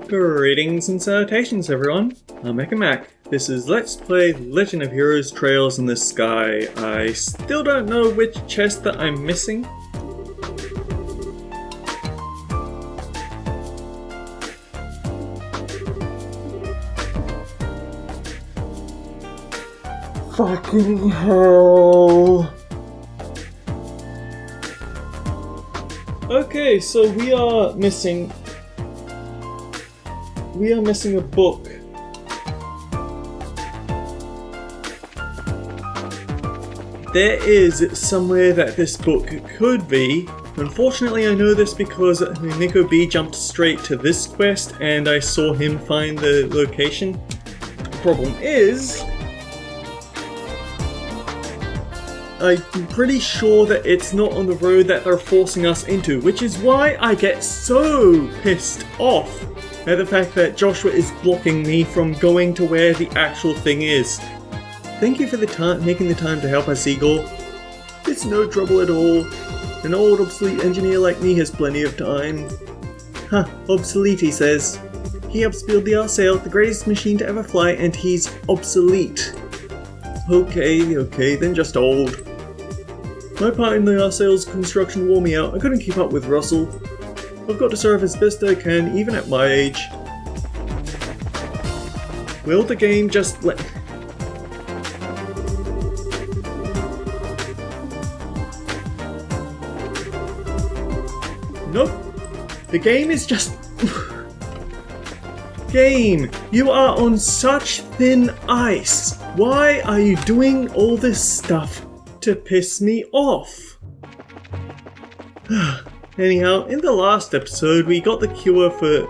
Greetings and salutations everyone, I'm Mac. This is Let's Play Legend of Heroes Trails in the Sky. I still don't know which chest that I'm missing. Fucking hell. Okay, so we are missing a book. There is somewhere that this book could be. Unfortunately, I know this because Nico B jumped straight to this quest and I saw him find the location. The problem is, I'm pretty sure that it's not on the road that they're forcing us into, which is why I get so pissed off at the fact that Joshua is blocking me from going to where the actual thing is. Thank you for making the time to help us, Eagle. It's no trouble at all. An old obsolete engineer like me has plenty of time. Huh, obsolete, he says. He helps build the RSail, the greatest machine to ever fly, and he's obsolete. Okay, then just old. My part in the RSail's construction wore me out. I couldn't keep up with Russell. I've got to serve as best I can, even at my age. Will the game just let... Nope. The game is just... Game, you are on such thin ice. Why are you doing all this stuff to piss me off? Anyhow, in the last episode we got the cure for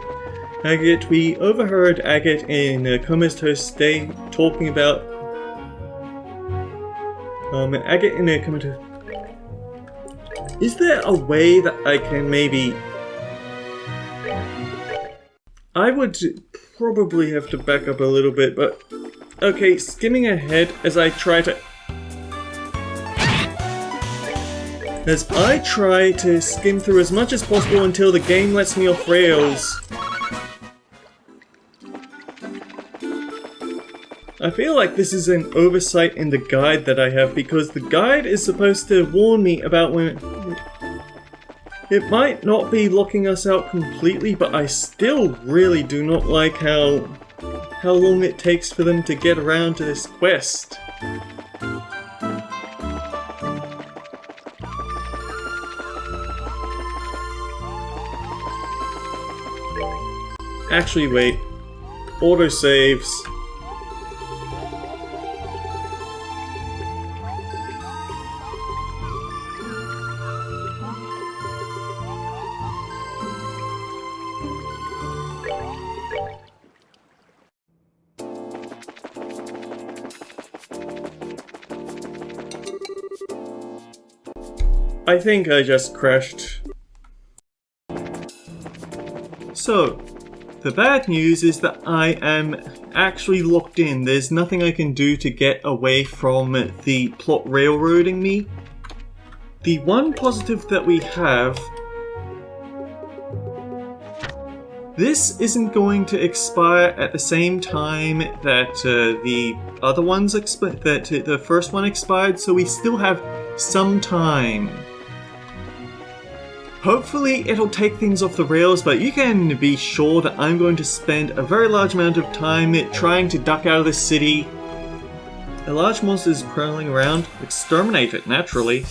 Agate. We overheard Agate in Coma's Host Day talking about Agate in a Coma's. Is there a way that I can maybe... I would probably have to back up a little bit, but okay, skimming ahead as I try to skim through as much as possible until the game lets me off rails. I feel like this is an oversight in the guide that I have, because the guide is supposed to warn me about when it might not be locking us out completely, but I still really do not like how long it takes for them to get around to this quest. Actually, wait. Autosaves. I think I just crashed. So, the bad news is that I am actually locked in. There's nothing I can do to get away from the plot railroading me. The one positive that we have... This isn't going to expire at the same time that the other ones that the first one expired, so we still have some time. Hopefully it'll take things off the rails, but you can be sure that I'm going to spend a very large amount of time trying to duck out of this city. A large monster is prowling around. Exterminate it, naturally.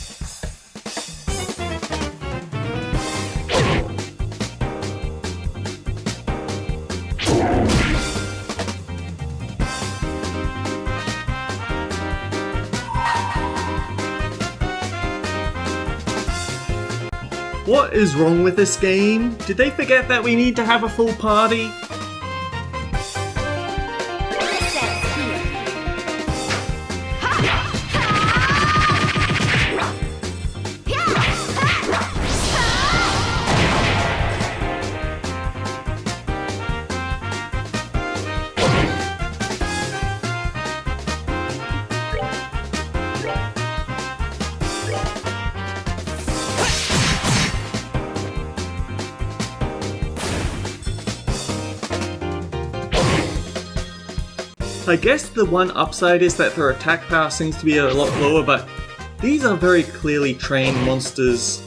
What is wrong with this game? Did they forget that we need to have a full party? I guess the one upside is that their attack power seems to be a lot lower, but these are very clearly trained monsters.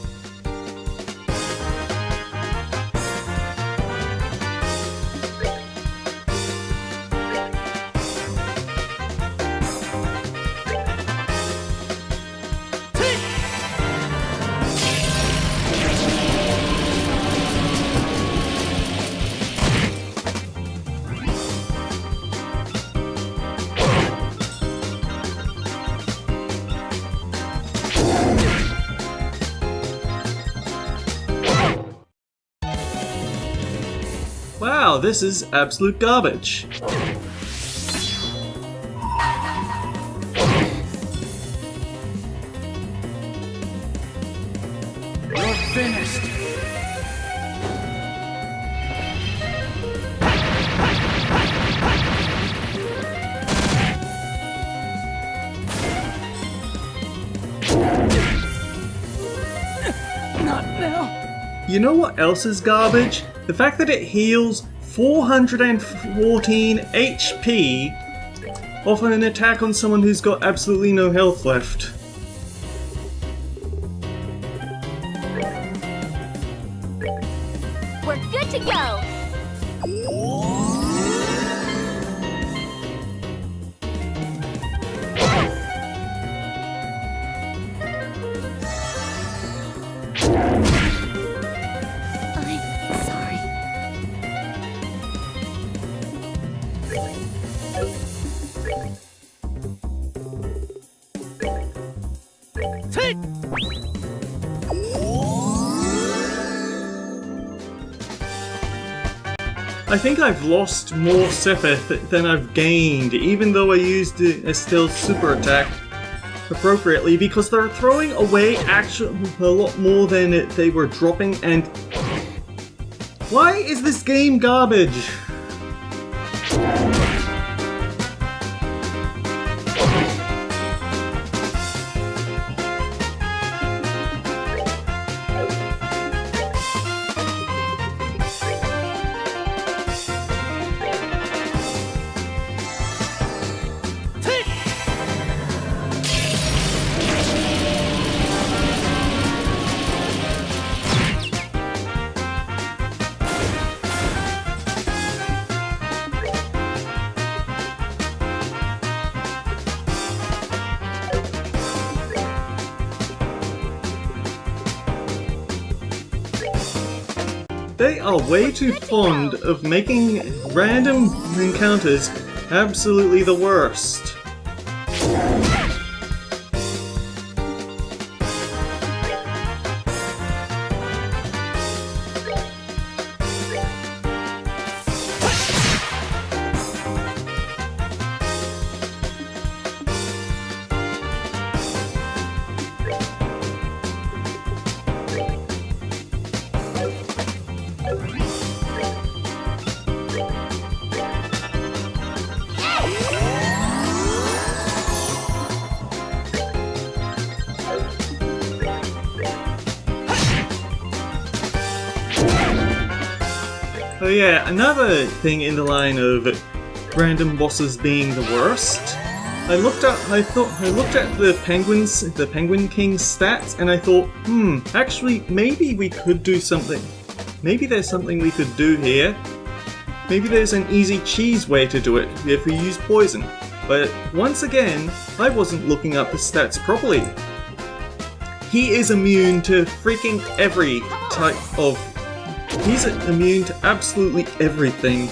Wow, this is absolute garbage. You're finished. Not now. You know what else is garbage? The fact that it heals 414 HP off an attack on someone who's got absolutely no health left. We're good to go! I'm sorry. Take. I think I've lost more Sepith than I've gained, even though I used a still super attack appropriately, because they're throwing away actually a lot more than they were dropping, and why is this game garbage? They are way too fond of making random encounters absolutely the worst. Oh yeah, another thing in the line of random bosses being the worst. I looked at the Penguin King's stats, and I thought, actually, maybe we could do something. Maybe there's something we could do here. Maybe there's an easy cheese way to do it if we use poison. But once again, I wasn't looking up the stats properly. He is immune to freaking every type of... He's immune to absolutely everything.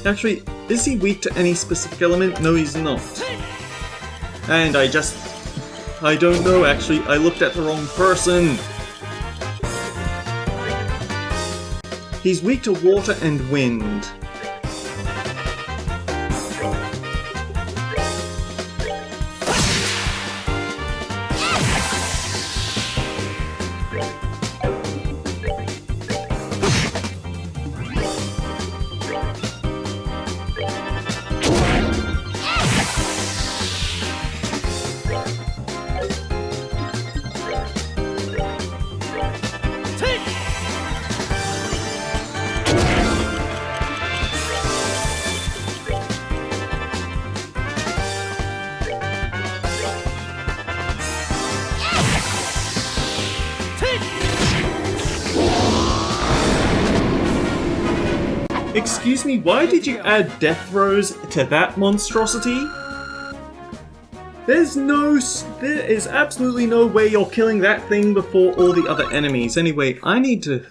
Actually, is he weak to any specific element? No, he's not. And I don't know actually, I looked at the wrong person. He's weak to water and wind. Excuse me, why did you add death throws to that monstrosity? There is absolutely no way you're killing that thing before all the other enemies. Anyway, I need to...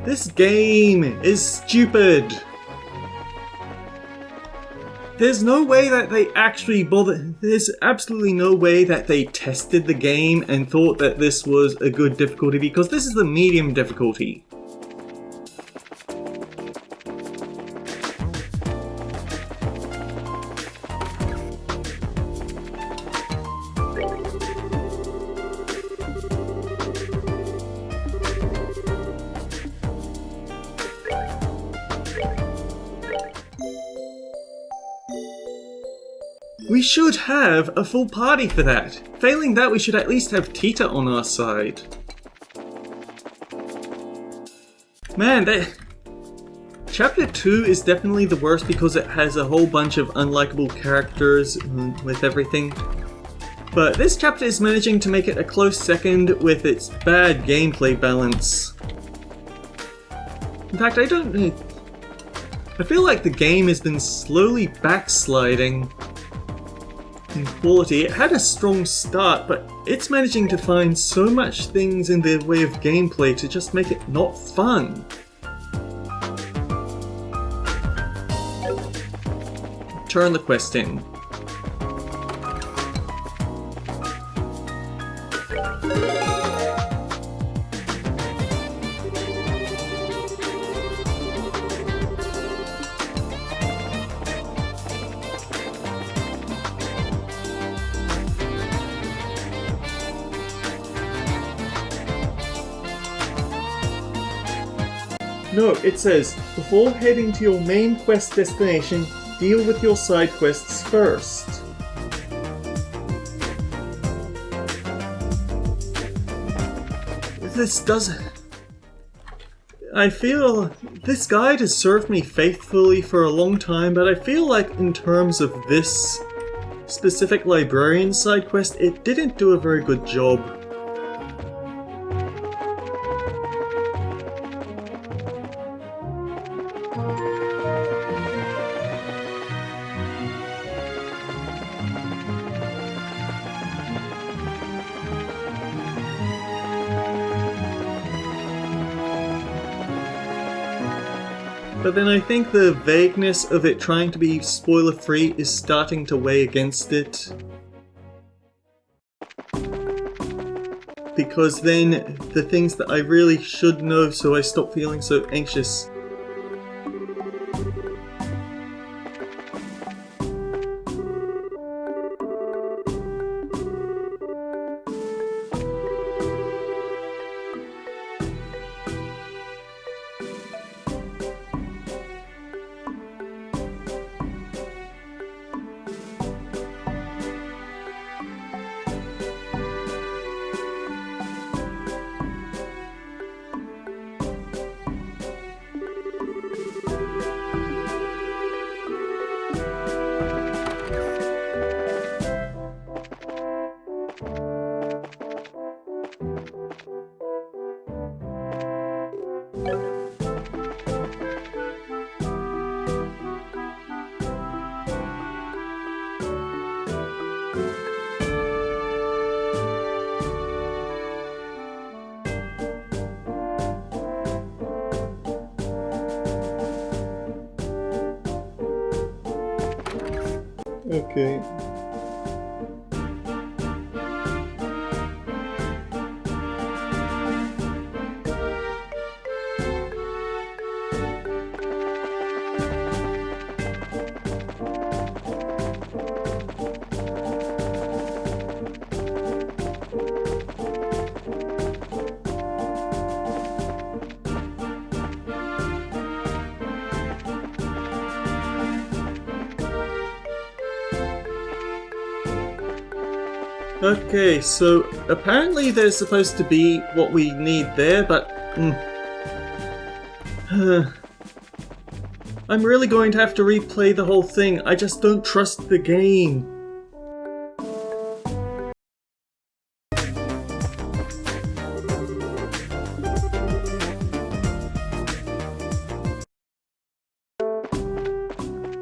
This game is stupid. There's no way that they actually bothered. There's absolutely no way that they tested the game and thought that this was a good difficulty, because this is the medium difficulty. We should have a full party for that. Failing that, we should at least have Tita on our side. Man, Chapter 2 is definitely the worst because it has a whole bunch of unlikable characters with everything. But this chapter is managing to make it a close second with its bad gameplay balance. In fact, I feel like the game has been slowly backsliding in quality. It had a strong start, but it's managing to find so much things in the way of gameplay to just make it not fun. Turn the quest in. No, it says, before heading to your main quest destination, deal with your side quests first. This doesn't... I feel this guide has served me faithfully for a long time, but I feel like in terms of this specific librarian side quest, it didn't do a very good job. But then I think the vagueness of it trying to be spoiler-free is starting to weigh against it. Because then the things that I really should know, so I stop feeling so anxious. Okay. Okay, so apparently there's supposed to be what we need there, but... I'm really going to have to replay the whole thing. I just don't trust the game.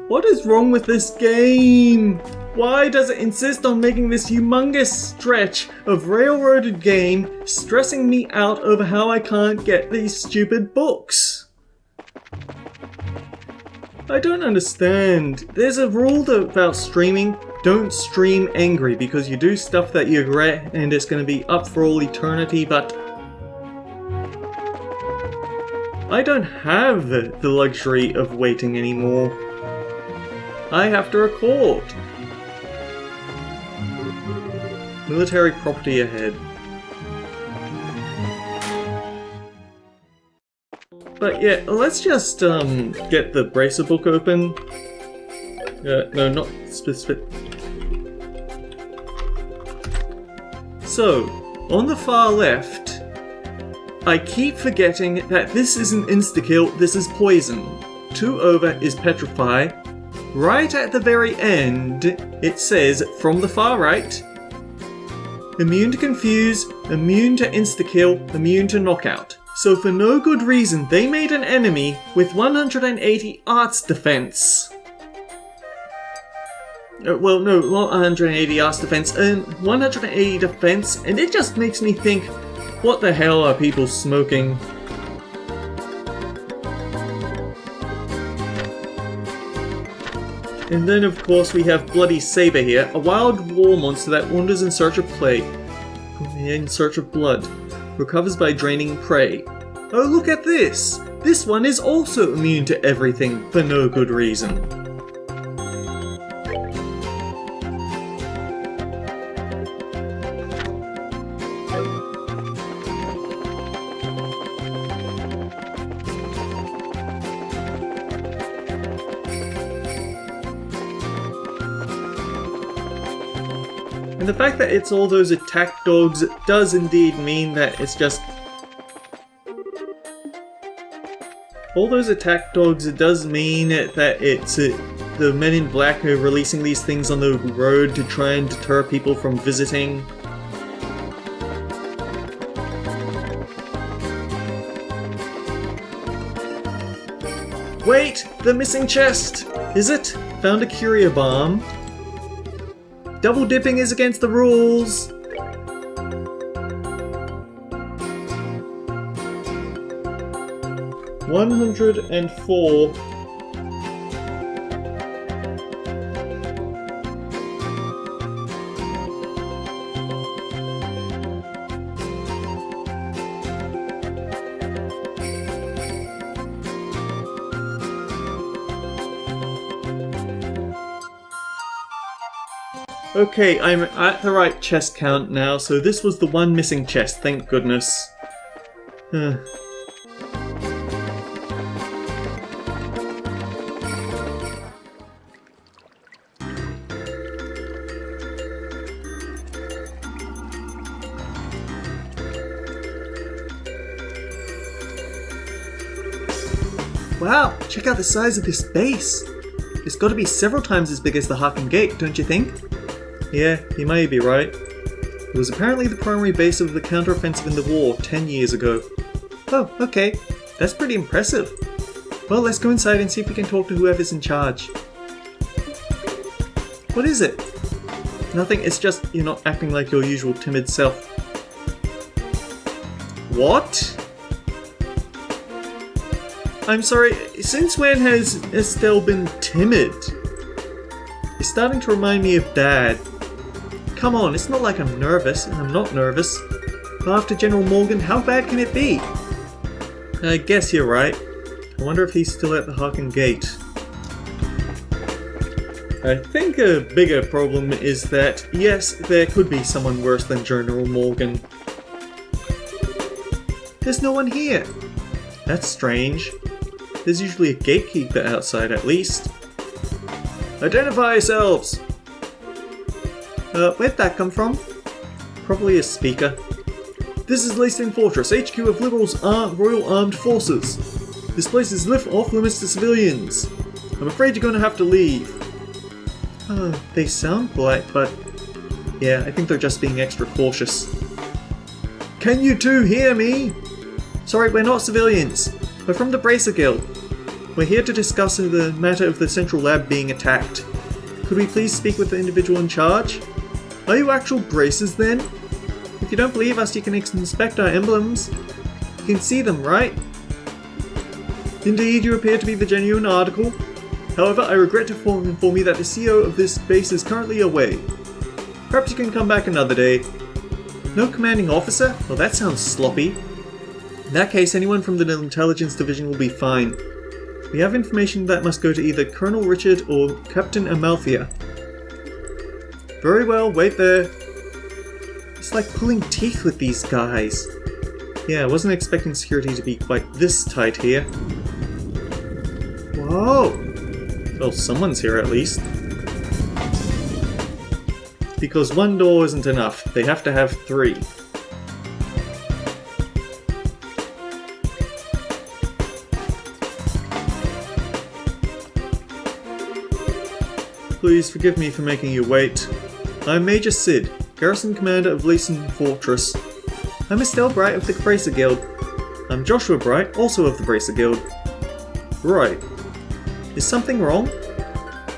What is wrong with this game? Why does it insist on making this humongous stretch of railroaded game stressing me out over how I can't get these stupid books? I don't understand. There's a rule about streaming. Don't stream angry because you do stuff that you regret and it's going to be up for all eternity, but I don't have the luxury of waiting anymore. I have to record. Military property ahead. But yeah, let's just get the Bracer book open. No, not specific. So, on the far left, I keep forgetting that this isn't insta-kill, this is poison. 2 over is petrify. Right at the very end, it says, from the far right, immune to confuse, immune to insta-kill, immune to knockout. So for no good reason, they made an enemy with 180 arts defense. Well, no, not 180 arts defense, 180 defense, and it just makes me think, what the hell are people smoking? And then of course we have Bloody Saber here, a wild war monster that wanders in search of prey, in search of blood, recovers by draining prey. Oh, look at this! This one is also immune to everything for no good reason. And the fact that it's all those attack dogs does indeed mean that it's just... All those attack dogs, it does mean that it's the men in black who are releasing these things on the road to try and deter people from visiting. Wait! The missing chest! Is it? Found a curio bomb. Double dipping is against the rules! $104. Okay, I'm at the right chest count now, so this was the one missing chest, thank goodness. Wow, check out the size of this base! It's got to be several times as big as the Harken Gate, don't you think? Yeah, you may be right. It was apparently the primary base of the counteroffensive in the war 10 years ago. Oh, okay. That's pretty impressive. Well, let's go inside and see if we can talk to whoever's in charge. What is it? Nothing, it's just you're not acting like your usual timid self. What? I'm sorry, since when has Estelle been timid? It's starting to remind me of Dad. Come on, it's not like I'm nervous, and I'm not nervous. But after General Morgan, how bad can it be? I guess you're right. I wonder if he's still at the Harken Gate. I think a bigger problem is that, yes, there could be someone worse than General Morgan. There's no one here. That's strange. There's usually a gatekeeper outside at least. Identify yourselves! Where'd that come from? Probably a speaker. This is Lacing Fortress, HQ of Liberal's Royal Armed Forces. This place is off limits to civilians. I'm afraid you're going to have to leave. They sound polite, but yeah, I think they're just being extra cautious. Can you two hear me? Sorry, we're not civilians. We're from the Bracer Guild. We're here to discuss the matter of the central lab being attacked. Could we please speak with the individual in charge? Are you actual braces then? If you don't believe us, you can inspect our emblems. You can see them, right? Indeed, you appear to be the genuine article. However, I regret to inform you that the CEO of this base is currently away. Perhaps you can come back another day. No commanding officer? Well, that sounds sloppy. In that case, anyone from the intelligence division will be fine. We have information that must go to either Colonel Richard or Captain Amalthea. Very well, wait there. It's like pulling teeth with these guys. Yeah, I wasn't expecting security to be quite this tight here. Whoa! Well, someone's here at least. Because one door isn't enough, they have to have 3. Please forgive me for making you wait. I'm Major Sid, Garrison Commander of Leeson Fortress. I'm Estelle Bright of the Bracer Guild. I'm Joshua Bright, also of the Bracer Guild. Right. Is something wrong?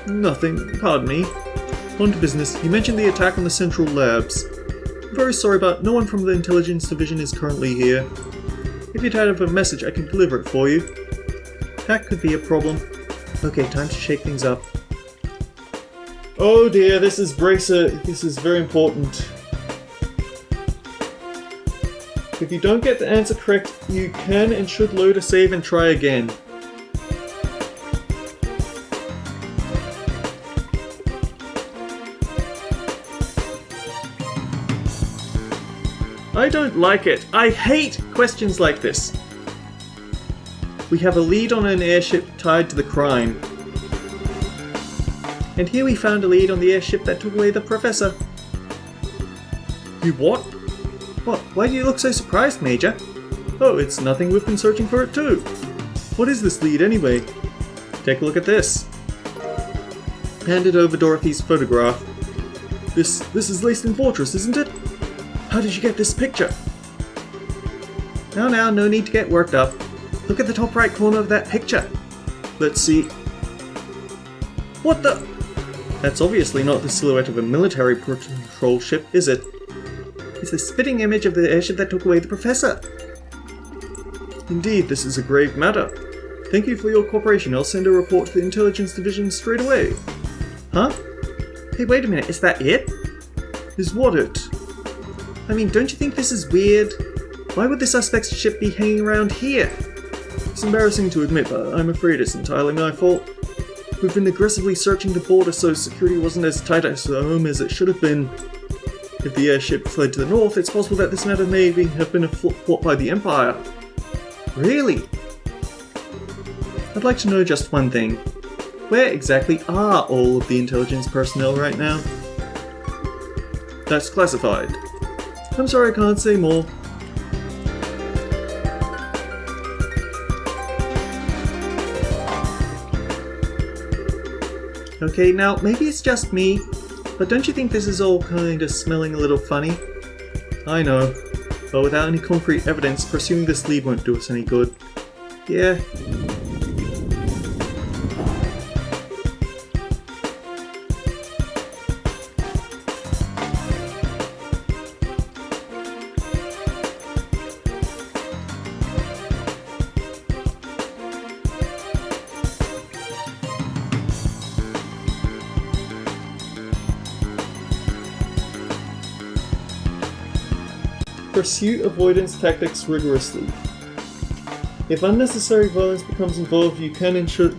Nothing, pardon me. On to business. You mentioned the attack on the central labs. I'm very sorry, but no one from the intelligence division is currently here. If you'd have a message, I can deliver it for you. That could be a problem. Okay, time to shake things up. Oh dear, this is Bracer. This is very important. If you don't get the answer correct, you can and should load a save and try again. I don't like it. I hate questions like this. We have a lead on an airship tied to the crime. And here we found a lead on the airship that took away the professor. You what? What? Why do you look so surprised, Major? Oh, it's nothing. We've been searching for it too. What is this lead anyway? Take a look at this. Handed over Dorothy's photograph. This is Leeson Fortress, isn't it? How did you get this picture? Now, no need to get worked up. Look at the top right corner of that picture. Let's see. What the? That's obviously not the silhouette of a military patrol ship, is it? It's the spitting image of the airship that took away the professor. Indeed, this is a grave matter. Thank you for your cooperation. I'll send a report to the intelligence division straight away. Huh? Hey, wait a minute. Is that it? Is what it? I mean, don't you think this is weird? Why would the suspect's ship be hanging around here? It's embarrassing to admit, but I'm afraid it's entirely my fault. We've been aggressively searching the border so security wasn't as tight at home as it should have been. If the airship fled to the north, it's possible that this matter may have been a plot by the Empire. Really? I'd like to know just one thing. Where exactly are all of the intelligence personnel right now? That's classified. I'm sorry I can't say more. Okay, now maybe it's just me, but don't you think this is all kind of smelling a little funny? I know, but without any concrete evidence, pursuing this lead won't do us any good. Yeah. Pursue avoidance tactics rigorously. If unnecessary violence becomes involved, you can and should...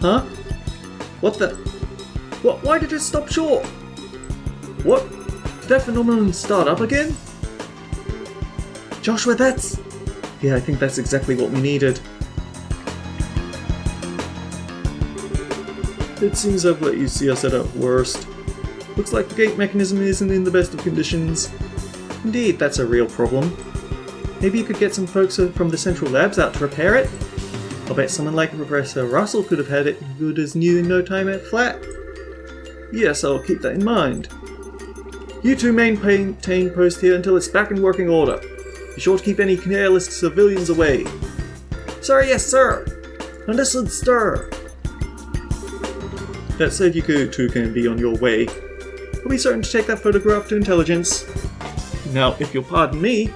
Huh? What the... What? Why did it stop short? What? Did that phenomenon start up again? Joshua, that's... Yeah, I think that's exactly what we needed. It seems I've let you see us at our worst. Looks like the gate mechanism isn't in the best of conditions. Indeed, that's a real problem. Maybe you could get some folks from the central labs out to repair it? I'll bet someone like Professor Russell could have had it good as new in no time at flat. Yes, I'll keep that in mind. You two maintain post here until it's back in working order. Be sure to keep any careless civilians away. Sir, yes, sir! Understood, sir. That said, you two can be on your way. I'll be certain to take that photograph to intelligence. Now, if you'll pardon me...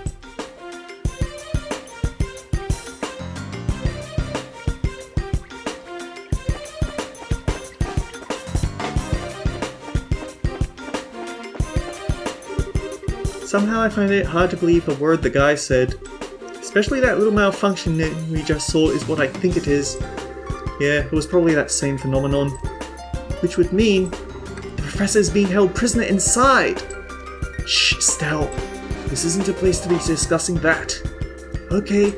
Somehow I find it hard to believe a word the guy said. Especially that little malfunction that we just saw is what I think it is. Yeah, it was probably that same phenomenon. Which would mean the professor is being held prisoner inside. Shh, Stell. This isn't a place to be discussing that. Okay,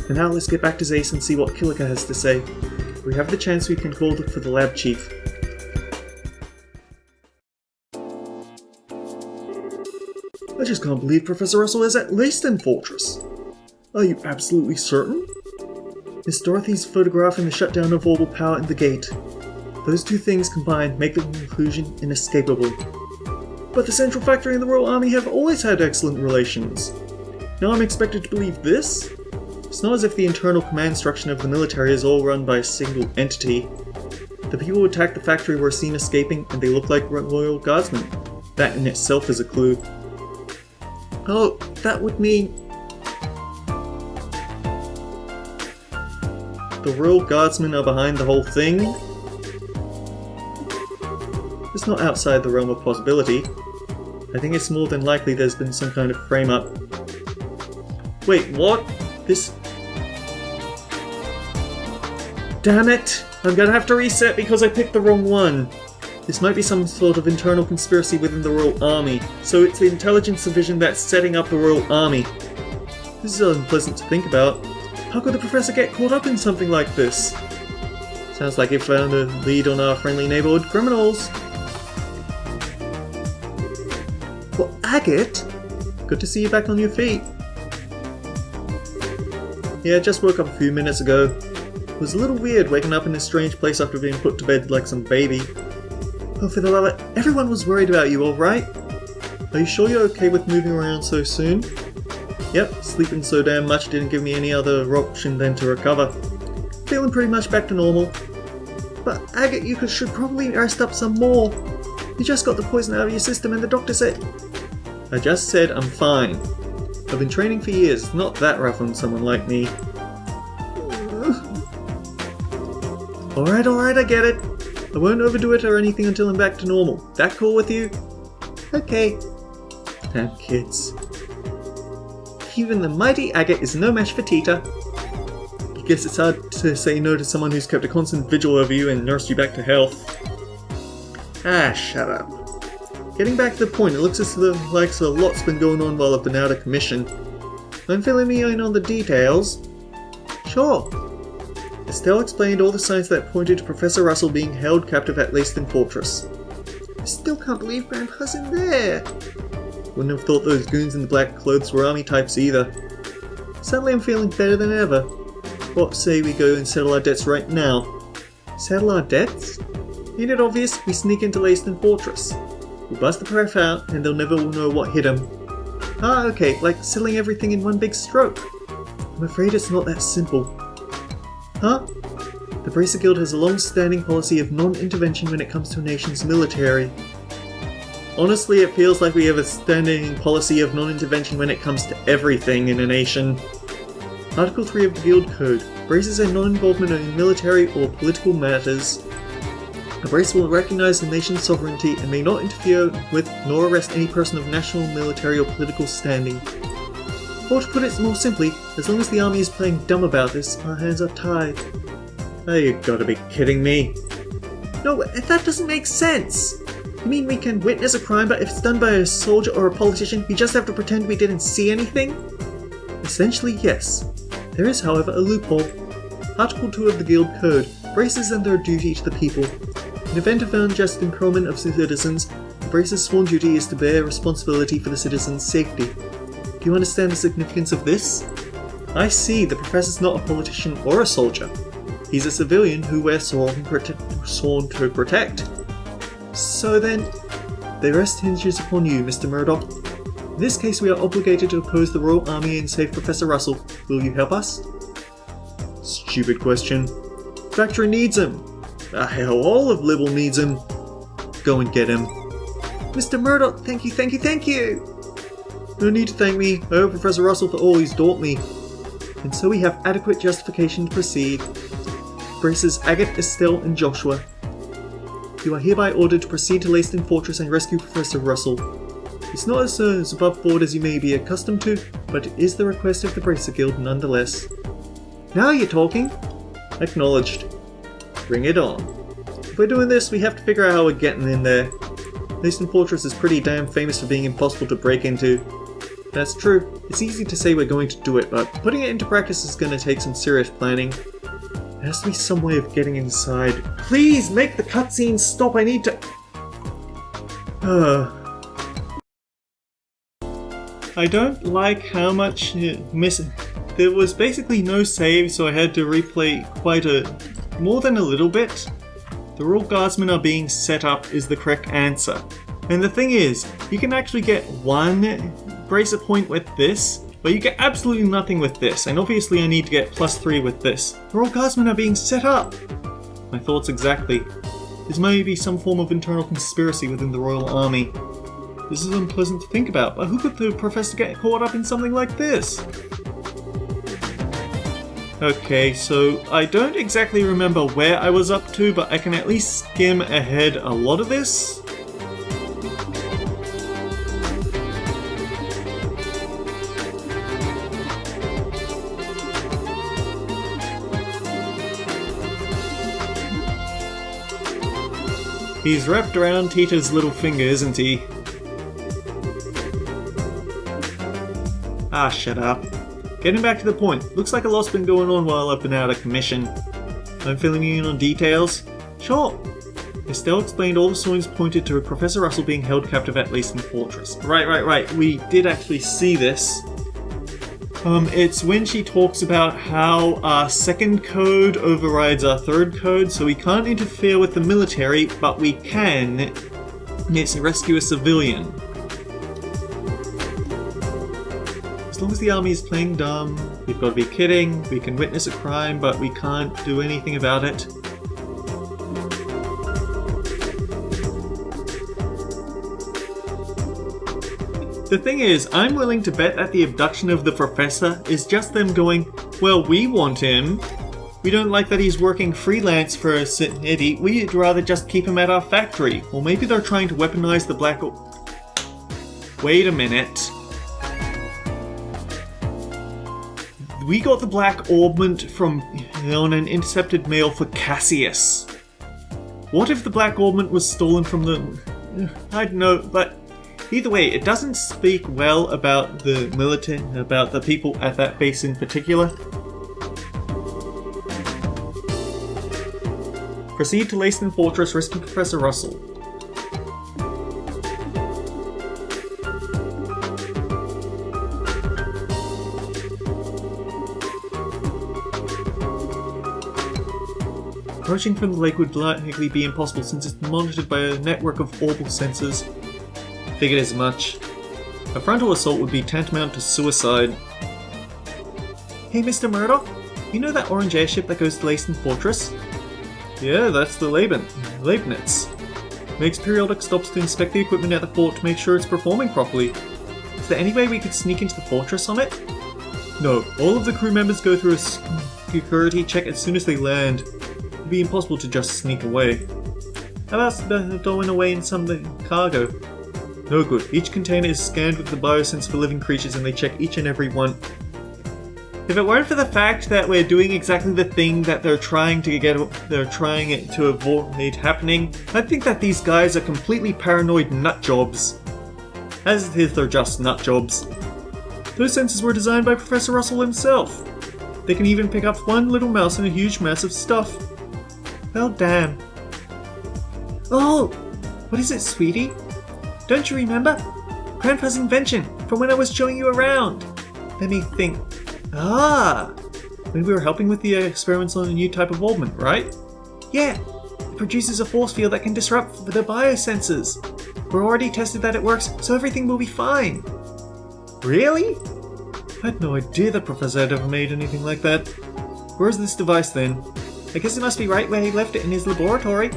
and now let's get back to Zace and see what Kilika has to say. If we have the chance, we can call for the lab chief. I just can't believe Professor Russell is at Leyston Fortress. Are you absolutely certain? Miss Dorothy's photograph and the shutdown of orbital power in the gate. Those two things combined make the conclusion inescapable. But the Central Factory and the Royal Army have always had excellent relations. Now I'm expected to believe this? It's not as if the internal command structure of the military is all run by a single entity. The people who attacked the factory were seen escaping and they look like Royal Guardsmen. That in itself is a clue. Oh, that would mean... the Royal Guardsmen are behind the whole thing? It's not outside the realm of possibility. I think it's more than likely there's been some kind of frame-up. Wait, what? This... Damn it! I'm gonna have to reset because I picked the wrong one. This might be some sort of internal conspiracy within the Royal Army, so it's the intelligence division that's setting up the Royal Army. This is unpleasant to think about. How could the professor get caught up in something like this? Sounds like he found a lead on our friendly neighborhood criminals. Well, Agate? Good to see you back on your feet. Yeah, I just woke up a few minutes ago. It was a little weird waking up in this strange place after being put to bed like some baby. Oh, for the love of it, everyone was worried about you, alright? Are you sure you're okay with moving around so soon? Yep, sleeping so damn much didn't give me any other option than to recover. Feeling pretty much back to normal. But Agate, you should probably rest up some more. You just got the poison out of your system and the doctor said... I just said I'm fine. I've been training for years, it's not that rough on someone like me. Alright, I get it. I won't overdo it or anything until I'm back to normal. That cool with you? Okay. Damn kids. Even the mighty Agate is no match for Tita. I guess it's hard to say no to someone who's kept a constant vigil over you and nursed you back to health. Ah, shut up. Getting back to the point, it looks as though like a lot's been going on while I've been out of commission. Mind filling me in on the details? Sure. Estelle explained all the signs that pointed to Professor Russell being held captive at Leyston Fortress. I still can't believe Grandpa's in there. Wouldn't have thought those goons in the black clothes were army types either. Suddenly I'm feeling better than ever. What say we go and settle our debts right now? Settle our debts? Ain't it obvious? We sneak into Leyston Fortress. We bust the pref out and they'll never know what hit them. Ah, okay, like settling everything in one big stroke. I'm afraid it's not that simple. Huh? The Bracer Guild has a long-standing policy of non-intervention when it comes to a nation's military. Honestly, it feels like we have a standing policy of non-intervention when it comes to everything in a nation. Article 3 of the Guild Code. Bracers are non-involvement in military or political matters. A brace will recognize the nation's sovereignty and may not interfere with nor arrest any person of national, military or political standing. Or to put it more simply, as long as the army is playing dumb about this, our hands are tied. Oh, you gotta be kidding me. No, that doesn't make sense! You mean we can witness a crime, but if it's done by a soldier or a politician, we just have to pretend we didn't see anything? Essentially, yes. There is, however, a loophole. Article 2 of the Guild Code. Braces and their duty to the people. In event of unjust impairment of citizens, the Brace's sworn duty is to bear responsibility for the citizens' safety. Do you understand the significance of this? I see, the Professor's not a politician or a soldier. He's a civilian who we're sworn to protect. So then, the rest hinges upon you, Mr. Murdoch. In this case, we are obligated to oppose the Royal Army and save Professor Russell. Will you help us? Stupid question. factory needs him. Ah, hell, all of Libel needs him. Go and get him. Mr. Murdoch, thank you, thank you, thank you! No need to thank me. I owe Professor Russell for all he's taught me. And so we have adequate justification to proceed. Braces Agate, Estelle, and Joshua. You are hereby ordered to proceed to Leyston Fortress and rescue Professor Russell. It's not as above board as you may be accustomed to, but it is the request of the Bracer Guild nonetheless. Now you're talking! Acknowledged. Bring it on. If we're doing this, we have to figure out how we're getting in there. Leyston Fortress is pretty damn famous for being impossible to break into. That's true. It's easy to say we're going to do it, but putting it into practice is going to take some serious planning. There has to be some way of getting inside. Please make the cutscene stop. I need to. I don't like how much missing. There was basically no save, so I had to replay more than a little bit. The Royal Guardsmen are being set up is the correct answer. And the thing is, you can actually get one bracer point with this, but you get absolutely nothing with this, and obviously I need to get +3 with this. The Royal Guardsmen are being set up! My thoughts exactly. This may be some form of internal conspiracy within the Royal Army. This is unpleasant to think about, but who could the Professor get caught up in something like this? Okay, so I don't exactly remember where I was up to, but I can at least skim ahead a lot of this. He's wrapped around Tita's little finger, isn't he? Ah, shut up. Getting back to the point, looks like a lot's been going on while I've been out of commission. I'm filling you in on details? Sure. Estelle explained all the signs pointed to Professor Russell being held captive at Leyston Fortress. Right. We did actually see this. It's when she talks about how our second code overrides our third code, so we can't interfere with the military, but we can rescue a civilian. As long as the army is playing dumb, we've got to be kidding, we can witness a crime, but we can't do anything about it. The thing is, I'm willing to bet that the abduction of the professor is just them going, well, we want him. We don't like that he's working freelance for a city, we'd rather just keep him at our factory. Or maybe they're trying to weaponize the black... Wait a minute. We got the black orbment on an intercepted mail for Cassius. What if the black orbment was stolen from the... I don't know, but... Either way, it doesn't speak well about the military, about the people at that base in particular. Proceed to Leyston Fortress, rescue Professor Russell. Approaching from the lake would likely be impossible since it's monitored by a network of orbal sensors. Figured as much. A frontal assault would be tantamount to suicide. Hey Mr. Murdoch, you know that orange airship that goes to Leyston Fortress? Yeah, that's the Leibniz. Makes periodic stops to inspect the equipment at the fort to make sure it's performing properly. Is there any way we could sneak into the fortress on it? No, all of the crew members go through a security check as soon as they land. It'd be impossible to just sneak away. How about stowing away in some cargo? No good. Each container is scanned with the biosense for living creatures and they check each and every one. If it weren't for the fact that we're doing exactly the thing that they're trying to avoid happening, I'd think that these guys are completely paranoid nutjobs. As it is, they're just nutjobs. Those sensors were designed by Professor Russell himself. They can even pick up one little mouse in a huge mass of stuff. Well, damn. Oh! What is it, sweetie? Don't you remember? Grandpa's invention, from when I was showing you around. Let me think. Ah! When we were helping with the experiments on a new type of orbment, right? Yeah! It produces a force field that can disrupt the biosensors. We're already tested that it works, so everything will be fine. Really? I had no idea that Professor had ever made anything like that. Where's this device then? I guess it must be right where he left it in his laboratory.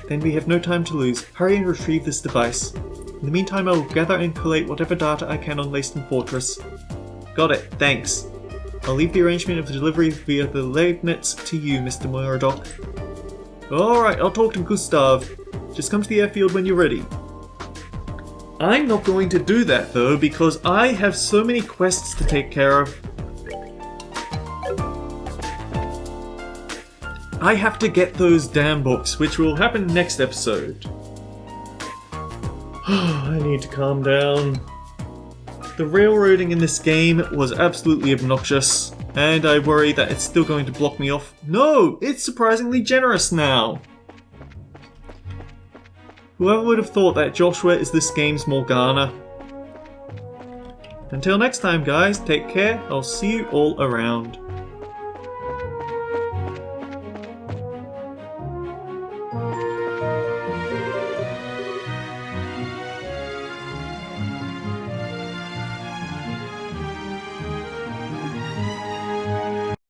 Then we have no time to lose. Hurry and retrieve this device. In the meantime, I will gather and collate whatever data I can on Leyston Fortress. Got it, thanks. I'll leave the arrangement of the delivery via the Leibniz to you, Mr. Murdoch. Alright, I'll talk to Gustav. Just come to the airfield when you're ready. I'm not going to do that though, because I have so many quests to take care of. I have to get those damn books, which will happen next episode. I need to calm down. The railroading in this game was absolutely obnoxious, and I worry that it's still going to block me off. No! It's surprisingly generous now! Whoever would have thought that Joshua is this game's Morgana? Until next time guys, take care, I'll see you all around.